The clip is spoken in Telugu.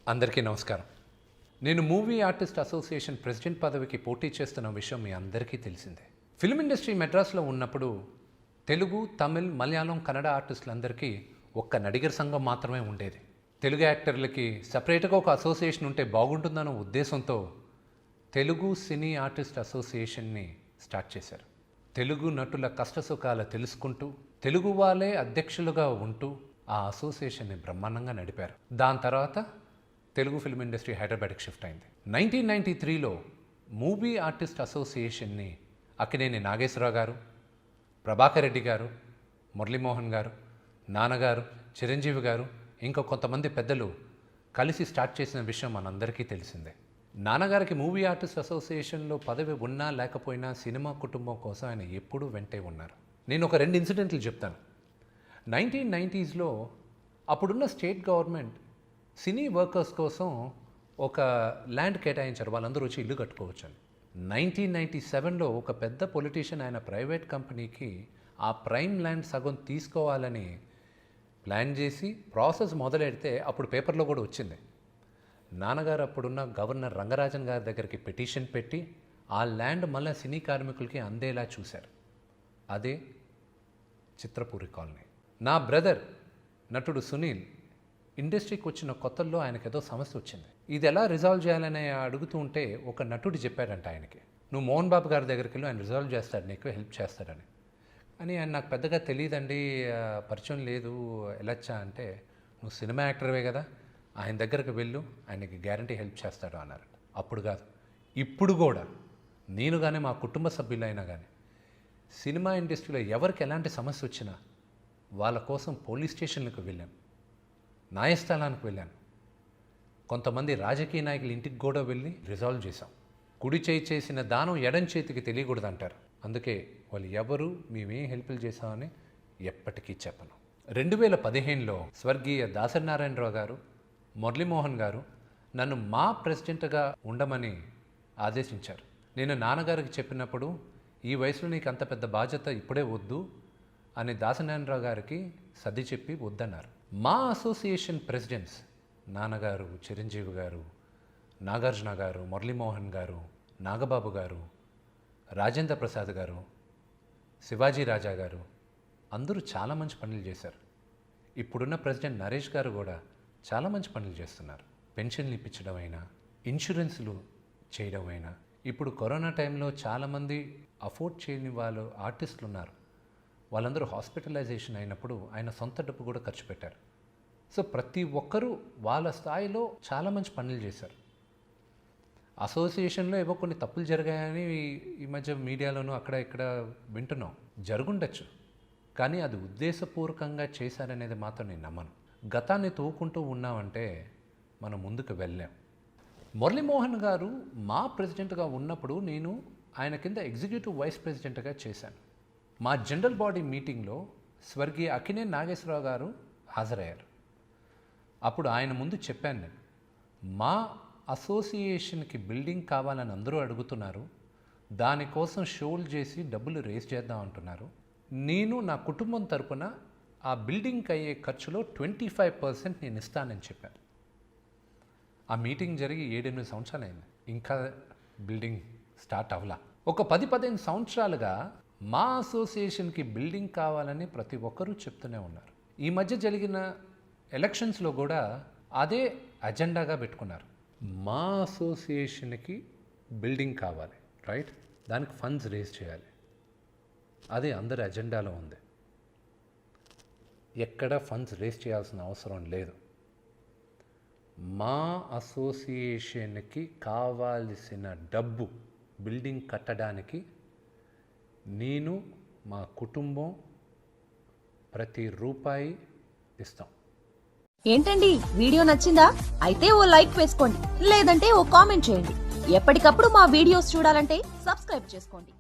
అందరికీ నమస్కారం. నేను మూవీ ఆర్టిస్ట్ అసోసియేషన్ ప్రెసిడెంట్ పదవికి పోటీ చేస్తున్న విషయం మీ అందరికీ తెలిసిందే. ఫిల్మ్ ఇండస్ట్రీ మెడ్రాస్లో ఉన్నప్పుడు తెలుగు, తమిళ్, మలయాళం, కన్నడ ఆర్టిస్టులందరికీ ఒక్క నడిగర్ సంఘం మాత్రమే ఉండేది. తెలుగు యాక్టర్లకి సపరేట్గా ఒక అసోసియేషన్ ఉంటే బాగుంటుందన్న ఉద్దేశంతో తెలుగు సినీ ఆర్టిస్ట్ అసోసియేషన్ని స్టార్ట్ చేశారు. తెలుగు నటుల కష్టసుఖాలు తెలుసుకుంటూ తెలుగు వాళ్ళే అధ్యక్షులుగా ఉంటూ ఆ అసోసియేషన్ని బ్రహ్మాండంగా నడిపారు. దాని తర్వాత తెలుగు ఫిల్మ్ ఇండస్ట్రీ హైదరాబాద్కి షిఫ్ట్ అయింది. 1993లో మూవీ ఆర్టిస్ట్ అసోసియేషన్ని అక్కినేని నాగేశ్వరరావు గారు, ప్రభాకర్ రెడ్డి గారు, మురళీమోహన్ గారు, నాన్నగారు, చిరంజీవి గారు, ఇంకా కొంతమంది పెద్దలు కలిసి స్టార్ట్ చేసిన విషయం మనందరికీ తెలిసిందే. నాన్నగారికి మూవీ ఆర్టిస్ట్ అసోసియేషన్లో పదవి ఉన్నా లేకపోయినా సినిమా కుటుంబం కోసం ఆయన ఎప్పుడూ వెంటే ఉన్నారు. నేను ఒక 2 ఇన్సిడెంట్లు చెప్తాను. 1990స్లో అప్పుడున్న స్టేట్ గవర్నమెంట్ సినీ వర్కర్స్ కోసం ఒక ల్యాండ్ కేటాయించారు, వాళ్ళందరూ వచ్చి ఇల్లు కట్టుకోవచ్చు అని. 1997లో ఒక పెద్ద పొలిటీషియన్ ఆయన ప్రైవేట్ కంపెనీకి ఆ ప్రైమ్ ల్యాండ్ సగం తీసుకోవాలని ప్లాన్ చేసి ప్రాసెస్ మొదలెడితే అప్పుడు పేపర్లో కూడా వచ్చింది. నాన్నగారు అప్పుడున్న గవర్నర్ రంగరాజన్ గారి దగ్గరికి పిటిషన్ పెట్టి ఆ ల్యాండ్ మళ్ళీ సినీ కార్మికులకి అందేలా చూశారు. అదే చిత్రపూరి కాలనీ. నా బ్రదర్ నటుడు సునీల్ ఇండస్ట్రీకి వచ్చిన కొత్తల్లో ఆయనకు ఏదో సమస్య వచ్చింది. ఇది ఎలా రిజాల్వ్ చేయాలని అడుగుతూ ఉంటే ఒక నటుడు చెప్పాడంట ఆయనకి, నువ్వు మోహన్ బాబు గారి దగ్గరికి వెళ్ళి ఆయన రిజాల్వ్ చేస్తాడు, నీకు హెల్ప్ చేస్తాడని. అని ఆయన నాకు పెద్దగా తెలియదండి, పరిచయం లేదు, వెళ్ళొచ్చా అంటే, నువ్వు సినిమా యాక్టర్వే కదా, ఆయన దగ్గరకు వెళ్ళు, ఆయనకి గ్యారంటీ హెల్ప్ చేస్తాడు అన్నారు. అప్పుడు కాదు, ఇప్పుడు కూడా నేను కానీ మా కుటుంబ సభ్యులైనా కానీ సినిమా ఇండస్ట్రీలో ఎవరికి ఎలాంటి సమస్య వచ్చినా వాళ్ళ కోసం పోలీస్ స్టేషన్లకు వెళ్ళాం, న్యాయస్థానానికి వెళ్ళాను, కొంతమంది రాజకీయ నాయకుల ఇంటికి కూడా వెళ్ళి రిజాల్వ్ చేశాం. కుడి చేయి చేసిన దానం ఎడం చేతికి తెలియకూడదు అంటారు. అందుకే వాళ్ళు ఎవరు మేమేం హెల్ప్లు చేశామని ఎప్పటికీ చెప్పను. 2015లో స్వర్గీయ దాసరి నారాయణరావు గారు, మురళీమోహన్ గారు నన్ను మా ప్రెసిడెంట్గా ఉండమని ఆదేశించారు. నేను నాన్నగారికి చెప్పినప్పుడు, ఈ వయసులో నీకు అంత పెద్ద బాధ్యత ఇప్పుడే వద్దు అని దాసనారాయణరావు గారికి సర్ది చెప్పి వద్దన్నారు. మా అసోసియేషన్ ప్రెసిడెంట్స్ నాన్నగారు, చిరంజీవి గారు, నాగార్జున గారు, మురళీమోహన్ గారు, నాగబాబు గారు, రాజేంద్ర ప్రసాద్ గారు, శివాజీ రాజా గారు అందరూ చాలా మంచి పనులు చేశారు. ఇప్పుడున్న ప్రెసిడెంట్ నరేష్ గారు కూడా చాలా మంచి పనులు చేస్తున్నారు. పెన్షన్లు ఇప్పించడం అయినా, ఇన్సూరెన్స్లు చేయడం అయినా. ఇప్పుడు కరోనా టైంలో చాలామంది అఫోర్డ్ చేయని వాళ్ళు ఆర్టిస్టులు ఉన్నారు, వాళ్ళందరూ హాస్పిటలైజేషన్ అయినప్పుడు ఆయన సొంత డబ్బు కూడా ఖర్చు పెట్టారు. సో ప్రతి ఒక్కరూ వాళ్ళ స్థాయిలో చాలా మంచి పనులు చేశారు. అసోసియేషన్లో ఏవో కొన్ని తప్పులు జరిగాయని ఈ మధ్య మీడియాలోనూ అక్కడ ఇక్కడ వింటున్నాం. జరుగుండొచ్చు, కానీ అది ఉద్దేశపూర్వకంగా చేశారనేది మాత్రం నేను నమ్మను. గతాన్ని తవ్వుకుంటూ ఉన్నామంటే మనం ముందుకు వెళ్ళాం. మురళీమోహన్ గారు మా ప్రెసిడెంట్గా ఉన్నప్పుడు నేను ఆయన కింద ఎగ్జిక్యూటివ్ వైస్ ప్రెసిడెంట్గా చేశాను. మా జనరల్ బాడీ మీటింగ్లో స్వర్గీయ అక్కినేని నాగేశ్వరరావు గారు హాజరయ్యారు. అప్పుడు ఆయన ముందు చెప్పాను, నేను మా అసోసియేషన్కి బిల్డింగ్ కావాలని అందరూ అడుగుతున్నారు, దానికోసం షోలు చేసి డబ్బులు రేస్ చేద్దాం అంటున్నారు. నేను నా కుటుంబం తరపున ఆ బిల్డింగ్కి అయ్యే ఖర్చులో 25% నేను ఇస్తానని చెప్పాను. ఆ మీటింగ్ జరిగి 7-8 సంవత్సరాలు అయింది, ఇంకా బిల్డింగ్ స్టార్ట్ అవ్వలా. ఒక 10-15 సంవత్సరాలుగా మా అసోసియేషన్కి బిల్డింగ్ కావాలని ప్రతి ఒక్కరూ చెప్తూనే ఉన్నారు. ఈ మధ్య జరిగిన ఎలక్షన్స్లో కూడా అదే అజెండాగా పెట్టుకున్నారు. మా అసోసియేషన్కి బిల్డింగ్ కావాలి, రైట్, దానికి ఫండ్స్ రేజ్ చేయాలి, అదే అందరి అజెండాలో ఉంది. ఎక్కడ ఫండ్స్ రేజ్ చేయాల్సిన అవసరం లేదు. మా అసోసియేషన్కి కావాల్సిన డబ్బు బిల్డింగ్ కట్టడానికి నేను, మా కుటుంబం ప్రతి రూపాయి ఇస్తాం. ఏంటండి, వీడియో నచ్చిందా? అయితే ఓ లైక్ వేసుకోండి, లేదంటే ఓ కామెంట్ చేయండి. ఎప్పటికప్పుడు మా వీడియోస్ చూడాలంటే సబ్స్క్రైబ్ చేసుకోండి.